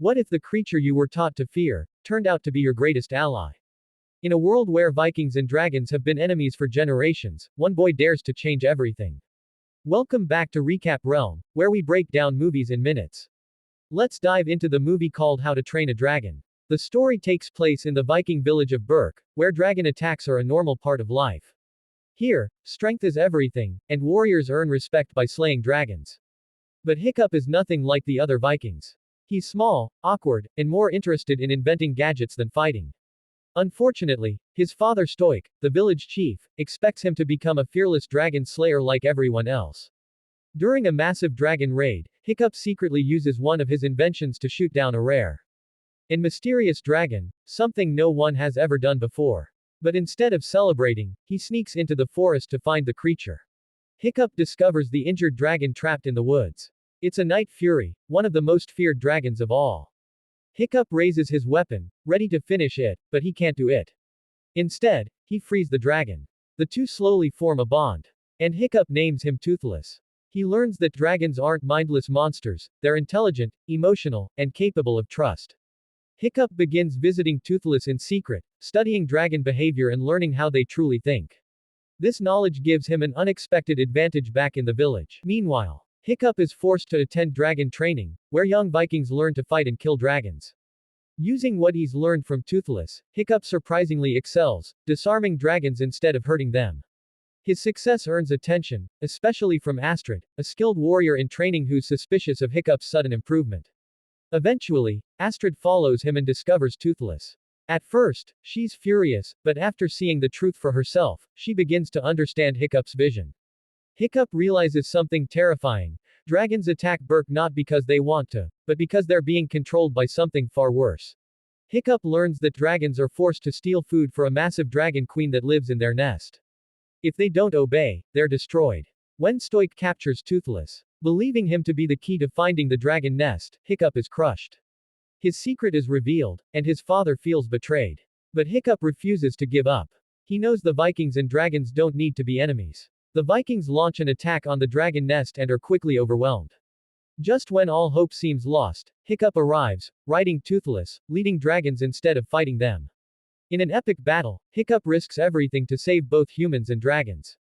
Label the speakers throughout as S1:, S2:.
S1: What if the creature you were taught to fear turned out to be your greatest ally? In a world where Vikings and dragons have been enemies for generations, one boy dares to change everything. Welcome back to Recap Realm, where we break down movies in minutes. Let's dive into the movie called How to Train a Dragon. The story takes place in the Viking village of Berk, where dragon attacks are a normal part of life. Here, strength is everything, and warriors earn respect by slaying dragons. But Hiccup is nothing like the other Vikings. He's small, awkward, and more interested in inventing gadgets than fighting. Unfortunately, his father Stoic, the village chief, expects him to become a fearless dragon slayer like everyone else. During a massive dragon raid, Hiccup secretly uses one of his inventions to shoot down a rare and mysterious dragon, something no one has ever done before. But instead of celebrating, he sneaks into the forest to find the creature. Hiccup discovers the injured dragon trapped in the woods. It's a night fury, one of the most feared dragons of all. Hiccup raises his weapon, ready to finish it, but he can't do it. Instead, he frees the dragon. The two slowly form a bond. And Hiccup names him Toothless. He learns that dragons aren't mindless monsters, they're intelligent, emotional, and capable of trust. Hiccup begins visiting Toothless in secret, studying dragon behavior and learning how they truly think. This knowledge gives him an unexpected advantage back in the village. Meanwhile, Hiccup is forced to attend dragon training, where young Vikings learn to fight and kill dragons. Using what he's learned from Toothless, Hiccup surprisingly excels, disarming dragons instead of hurting them. His success earns attention, especially from Astrid, a skilled warrior in training who's suspicious of Hiccup's sudden improvement. Eventually, Astrid follows him and discovers Toothless. At first, she's furious, but after seeing the truth for herself, she begins to understand Hiccup's vision. Hiccup realizes something terrifying. Dragons attack Berk not because they want to, but because they're being controlled by something far worse. Hiccup learns that dragons are forced to steal food for a massive dragon queen that lives in their nest. If they don't obey, they're destroyed. When Stoic captures Toothless, believing him to be the key to finding the dragon nest, Hiccup is crushed. His secret is revealed, and his father feels betrayed. But Hiccup refuses to give up. He knows the Vikings and dragons don't need to be enemies. The Vikings launch an attack on the dragon nest and are quickly overwhelmed. Just when all hope seems lost, Hiccup arrives, riding Toothless, leading dragons instead of fighting them. In an epic battle, Hiccup risks everything to save both humans and dragons.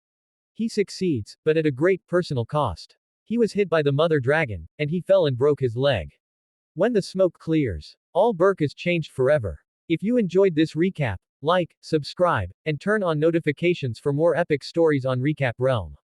S1: He succeeds, but at a great personal cost. He was hit by the mother dragon, and he fell and broke his leg. When the smoke clears, all Berk is changed forever. If you enjoyed this recap, like, subscribe, and turn on notifications for more epic stories on Recap Realm.